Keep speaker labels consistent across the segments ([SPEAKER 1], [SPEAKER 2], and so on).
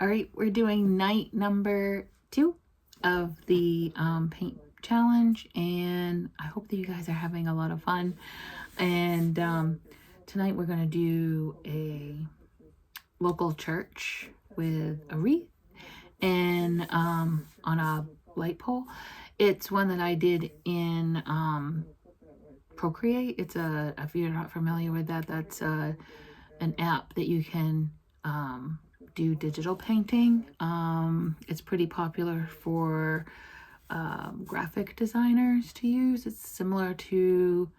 [SPEAKER 1] All right, we're doing night number 2 of the paint challenge, and I hope that you guys are having a lot of fun. And tonight we're going to do a local church with a wreath and on a light pole. It's one that I did in Procreate. It's if you're not familiar with that, that's an app that you can do digital painting. It's pretty popular for graphic designers to use. It's similar to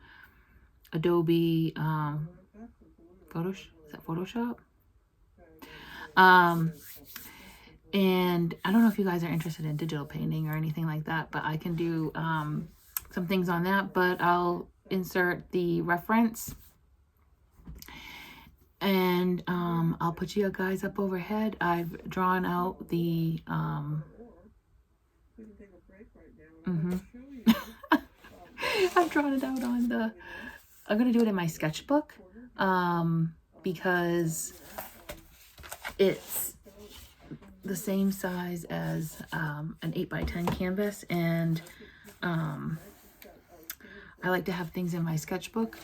[SPEAKER 1] Adobe Photoshop. Is that Photoshop? And I don't know if you guys are interested in digital painting or anything like that, but I can do some things on that. But I'll insert the reference, and I'll put you guys up overhead. I've drawn out the I've drawn it out on the, I'm gonna do it in my sketchbook because it's the same size as an 8x10 canvas, and I like to have things in my sketchbook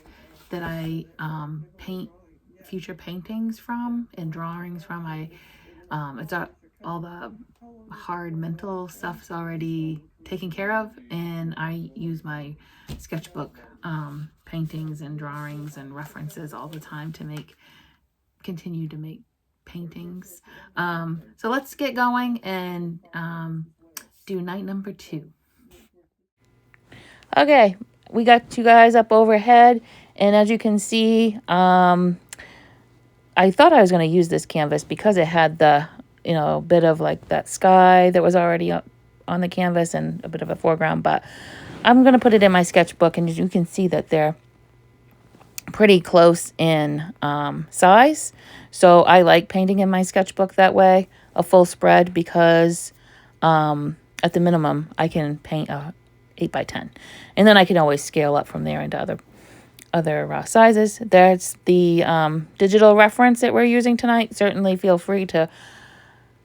[SPEAKER 1] that I paint future paintings from and drawings from. It's all the hard mental stuff's already taken care of, and I use my sketchbook paintings and drawings and references all the time to continue to make paintings. So let's get going and do night number 2. Okay, we got you guys up overhead, and as you can see, I thought I was going to use this canvas because it had the, bit of like that sky that was already on the canvas and a bit of a foreground, but I'm going to put it in my sketchbook, and you can see that they're pretty close in size. So I like painting in my sketchbook that way, a full spread, because at the minimum I can paint a 8x10, and then I can always scale up from there into other sizes. That's the digital reference that we're using tonight. Certainly feel free to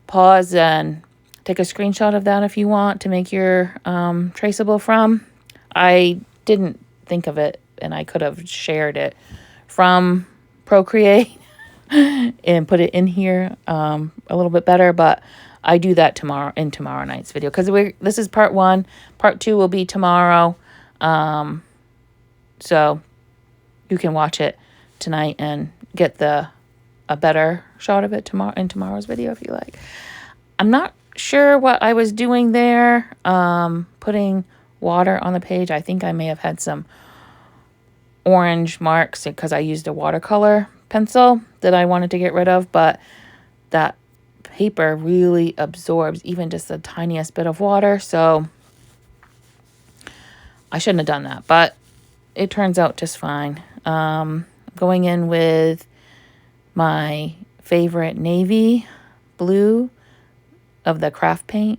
[SPEAKER 1] pause and take a screenshot of that if you want to make your traceable from. I didn't think of it, and I could have shared it from Procreate and put it in here a little bit better, but I do that tomorrow night's video, because this is part 1. Part 2 will be tomorrow, so you can watch it tonight and get a better shot of it in tomorrow's video if you like. I'm not sure what I was doing there, putting water on the page. I think I may have had some orange marks because I used a watercolor pencil that I wanted to get rid of, but that paper really absorbs even just the tiniest bit of water, so I shouldn't have done that, but it turns out just fine. Going in with my favorite navy blue of the craft paint.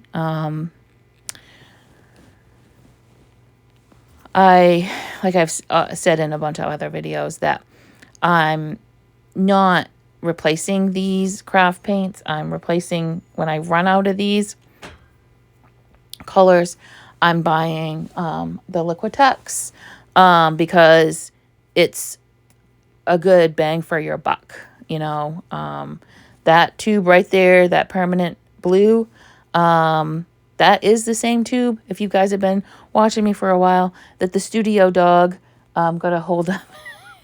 [SPEAKER 1] Like I've said in a bunch of other videos, that I'm not replacing these craft paints. I'm replacing, when I run out of these colors, I'm buying the Liquitex because it's a good bang for your buck. That tube right there, that permanent blue, that is the same tube, if you guys have been watching me for a while, that the studio dog got a hold of.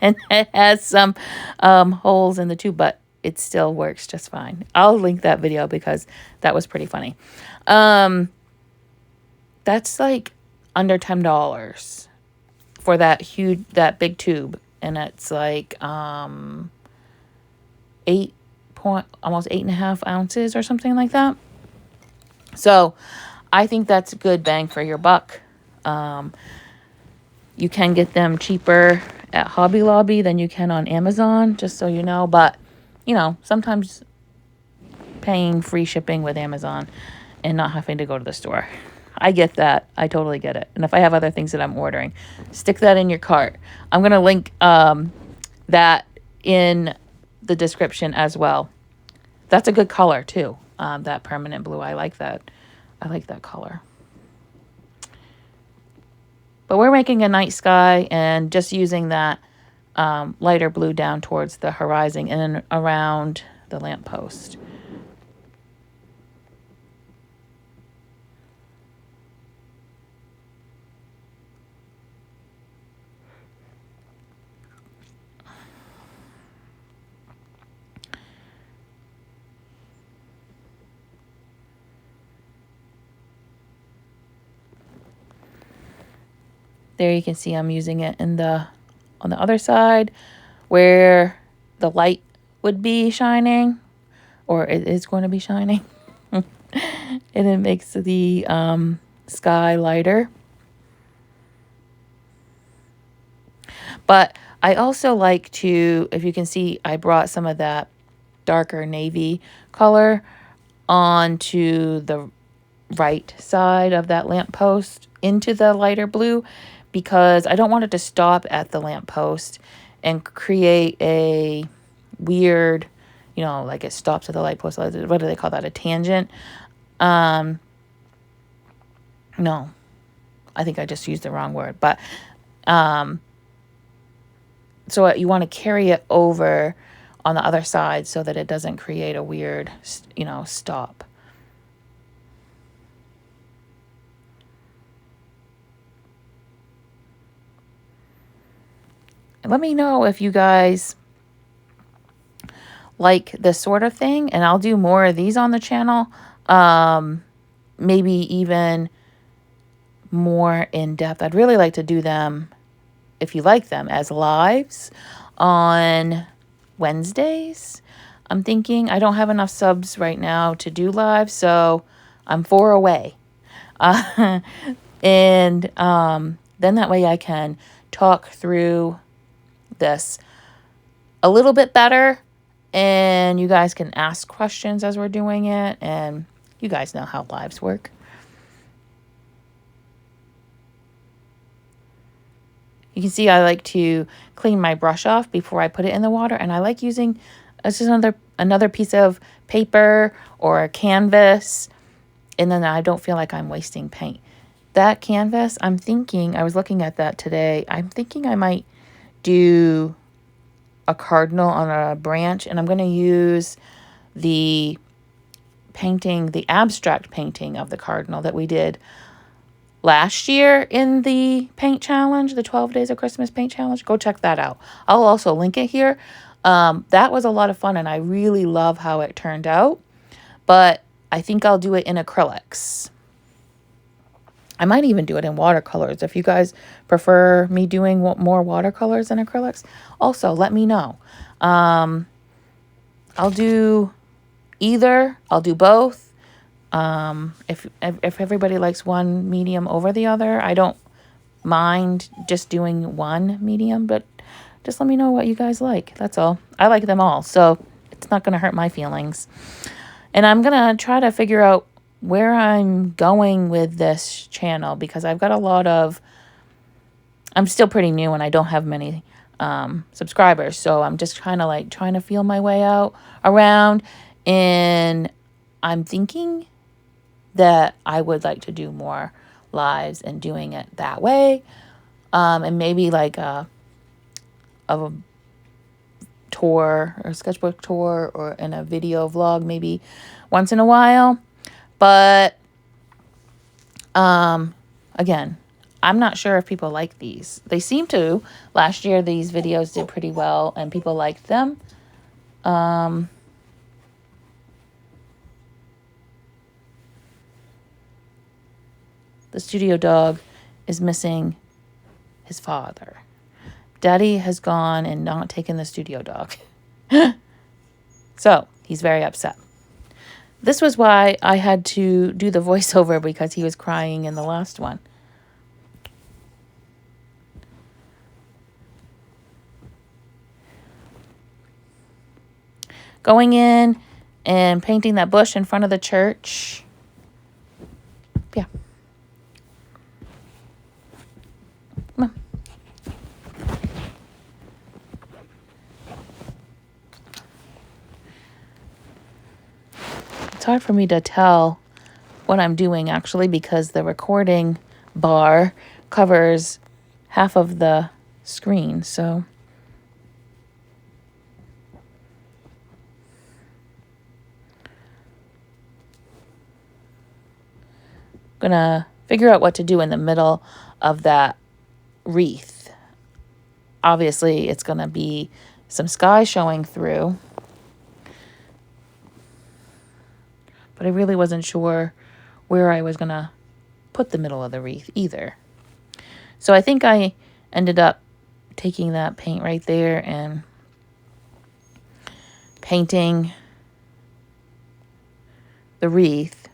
[SPEAKER 1] And it has some holes in the tube, but it still works just fine. I'll link that video because that was pretty funny. That's like under $10 for that big tube, and it's like almost 8.5 ounces or something like that. So I think that's a good bang for your buck. You can get them cheaper at Hobby Lobby than you can on Amazon, just so you know. But, sometimes paying free shipping with Amazon and not having to go to the store. I get that. I totally get it. And if I have other things that I'm ordering, stick that in your cart. I'm going to link that in the description as well. that's a good color too. That permanent blue. I like that. I like that color. But we're making a night sky and just using that lighter blue down towards the horizon and around the lamppost. There you can see I'm using it in on the other side where the light would be shining, or it is going to be shining. And it makes the sky lighter. But I also like to, if you can see, I brought some of that darker navy color onto the right side of that lamppost into the lighter blue, because I don't want it to stop at the lamppost and create a weird, like it stops at the light post. What do they call that? A tangent? No, I think I just used the wrong word. But so you want to carry it over on the other side so that it doesn't create a weird, stop. Let me know if you guys like this sort of thing, and I'll do more of these on the channel. Maybe even more in depth. I'd really like to do them, if you like them, as lives on Wednesdays. I'm thinking I don't have enough subs right now to do live, so I'm 4 away. And then that way I can talk through this a little bit better, and you guys can ask questions as we're doing it, and you guys know how lives work. You can see I like to clean my brush off before I put it in the water, and I like using just another piece of paper or a canvas, and then I don't feel like I'm wasting paint. That canvas, I was looking at that today, I'm thinking I might do a cardinal on a branch, and I'm going to use the abstract painting of the cardinal that we did last year in the paint challenge, the 12 days of Christmas paint challenge. Go check that out. I'll also link it here. That was a lot of fun, and I really love how it turned out, but I think I'll do it in acrylics. I might even do it in watercolors. If you guys prefer me doing more watercolors than acrylics, also let me know. I'll do either. I'll do both. If everybody likes one medium over the other, I don't mind just doing one medium, but just let me know what you guys like. That's all. I like them all, so it's not going to hurt my feelings. And I'm going to try to figure out where I'm going with this channel, because I've got I'm still pretty new and I don't have many subscribers, so I'm just kind of like trying to feel my way around, and I'm thinking that I would like to do more lives and doing it that way, and maybe like a tour or a sketchbook tour or in a video vlog maybe once in a while. But again, I'm not sure if people like these. They seem to. Last year these videos did pretty well and people liked them. The studio dog is missing his father. Daddy has gone and not taken the studio dog. So he's very upset. This was why I had to do the voiceover, because he was crying in the last one. Going in and painting that bush in front of the church. Yeah. Come on. It's hard for me to tell what I'm doing actually because the recording bar covers half of the screen. So I'm gonna figure out what to do in the middle of that wreath. Obviously, it's gonna be some sky showing through, but I really wasn't sure where I was gonna put the middle of the wreath either. So I think I ended up taking that paint right there and painting the wreath.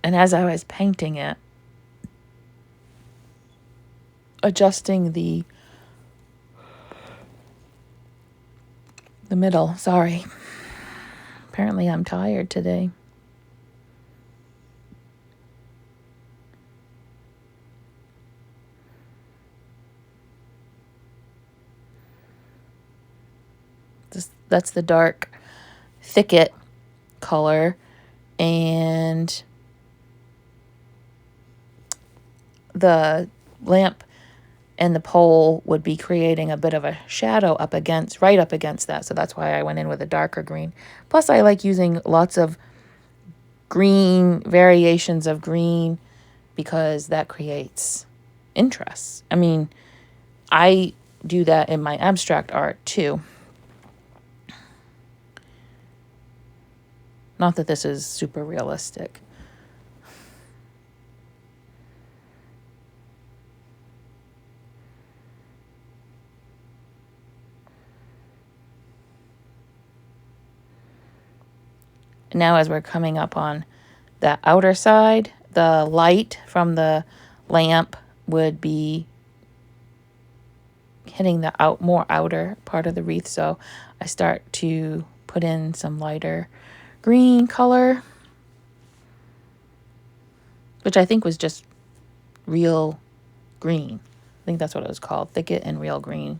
[SPEAKER 1] And as I was painting it, adjusting the middle. Sorry. Apparently I'm tired today. That's the dark thicket color, and the lamp and the pole would be creating a bit of a shadow right up against that. So that's why I went in with a darker green. Plus I like using lots of green, variations of green, because that creates interest. I mean, I do that in my abstract art too. Not that this is super realistic. Now as we're coming up on the outer side, the light from the lamp would be hitting the more outer part of the wreath. So I start to put in some lighter green color, which I think was just real green. I think that's what it was called, thicket and real green.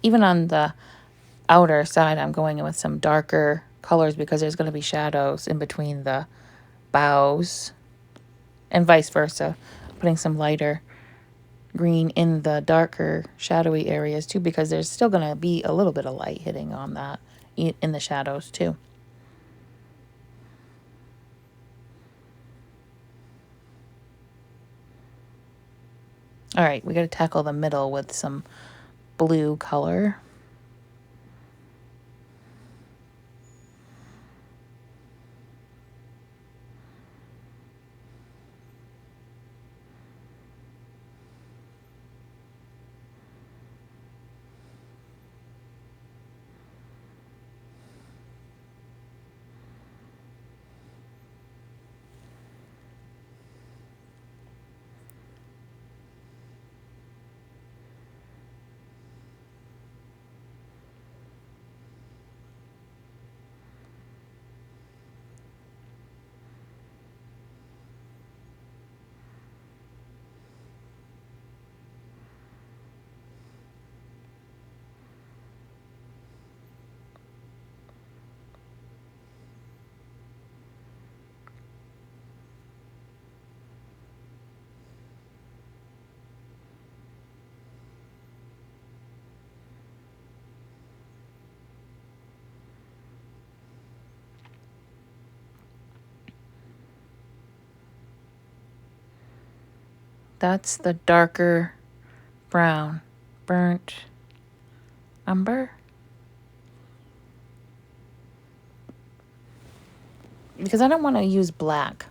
[SPEAKER 1] Even on the outer side, I'm going in with some darker colors because there's going to be shadows in between the boughs, and vice versa. Putting some lighter green in the darker shadowy areas too, because there's still going to be a little bit of light hitting on that in the shadows too. All right, we got to tackle the middle with some blue color. That's the darker brown, burnt umber. Because I don't want to use black.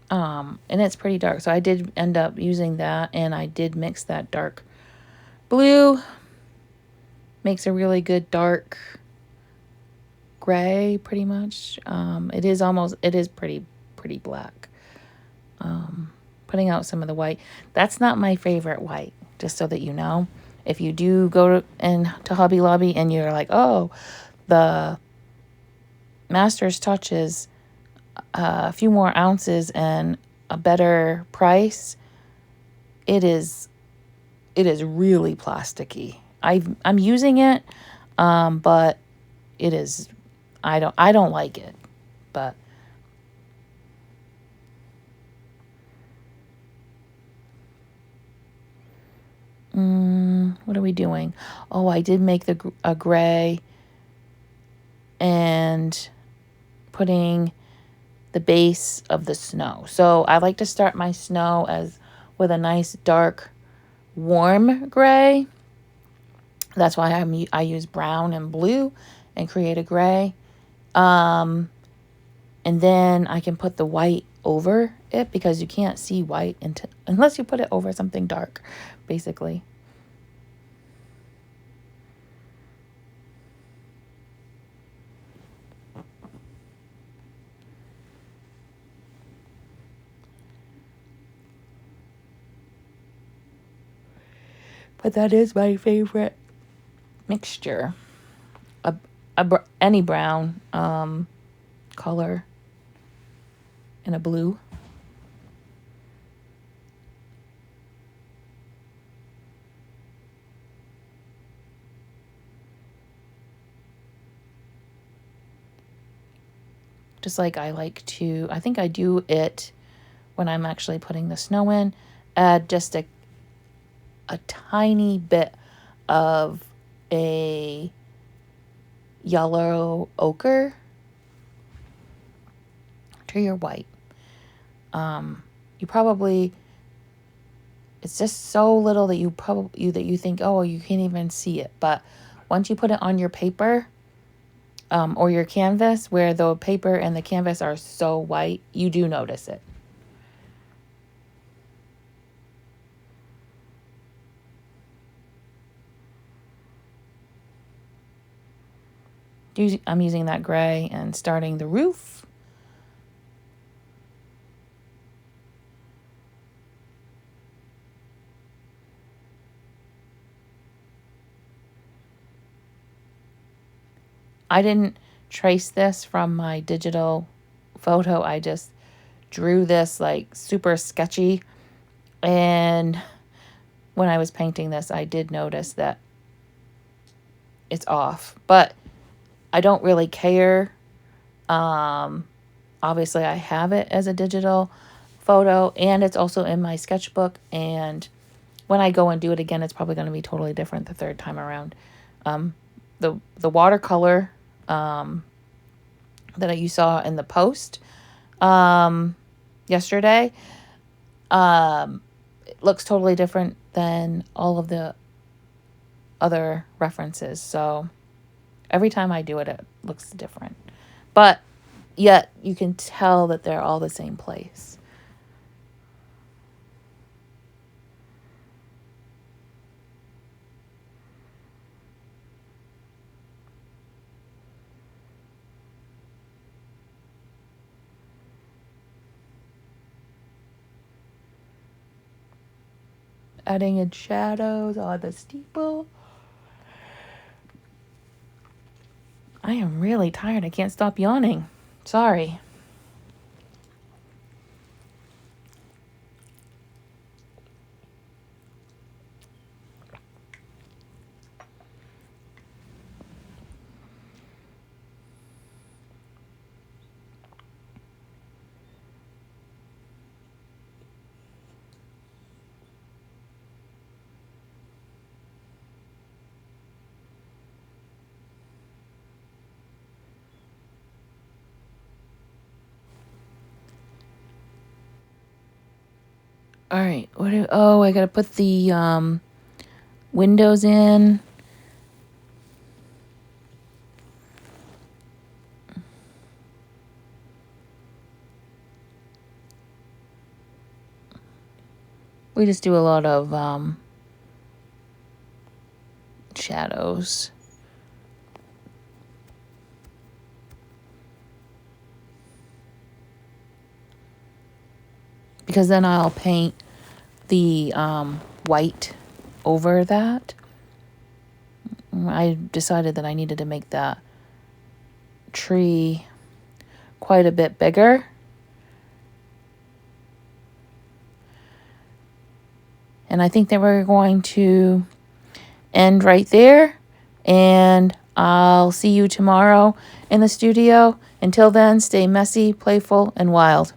[SPEAKER 1] And it's pretty dark. So I did end up using that, and I did mix that dark blue. Makes a really good dark gray, pretty much. It is pretty black. Putting out some of the white. That's not my favorite white, just so that you know. If you do go to Hobby Lobby and you're like, oh, the Master's Touch is a few more ounces and a better price, it is really plasticky. I'm using it, but it is, I don't like it, but what are we doing? Oh, I did make a gray and putting the base of the snow. So I like to start my snow with a nice dark warm gray. That's why I use brown and blue and create a gray. And then I can put the white over it, because you can't see white unless you put it over something dark, basically. But that is my favorite mixture. Any brown color and a blue. Just like I think I do it when I'm actually putting the snow in, add just a tiny bit of a yellow ochre to your white. It's just so little that you think, oh, you can't even see it. But once you put it on your paper, or your canvas, where the paper and the canvas are so white, you do notice it. I'm using that gray and starting the roof. I didn't trace this from my digital photo. I just drew this like super sketchy. And when I was painting this, I did notice that it's off. But I don't really care. Obviously, I have it as a digital photo, and it's also in my sketchbook. And when I go and do it again, it's probably going to be totally different the third time around. The watercolor that you saw in the post yesterday, it looks totally different than all of the other references. So every time I do it, it looks different. But yet you can tell that they're all the same place. Adding in shadows on the steeple. I am really tired. I can't stop yawning. Sorry. All right. I got to put the windows in. We just do a lot of shadows. Because then I'll paint the white over that. I decided that I needed to make that tree quite a bit bigger. And I think that we're going to end right there. And I'll see you tomorrow in the studio. Until then, stay messy, playful, and wild.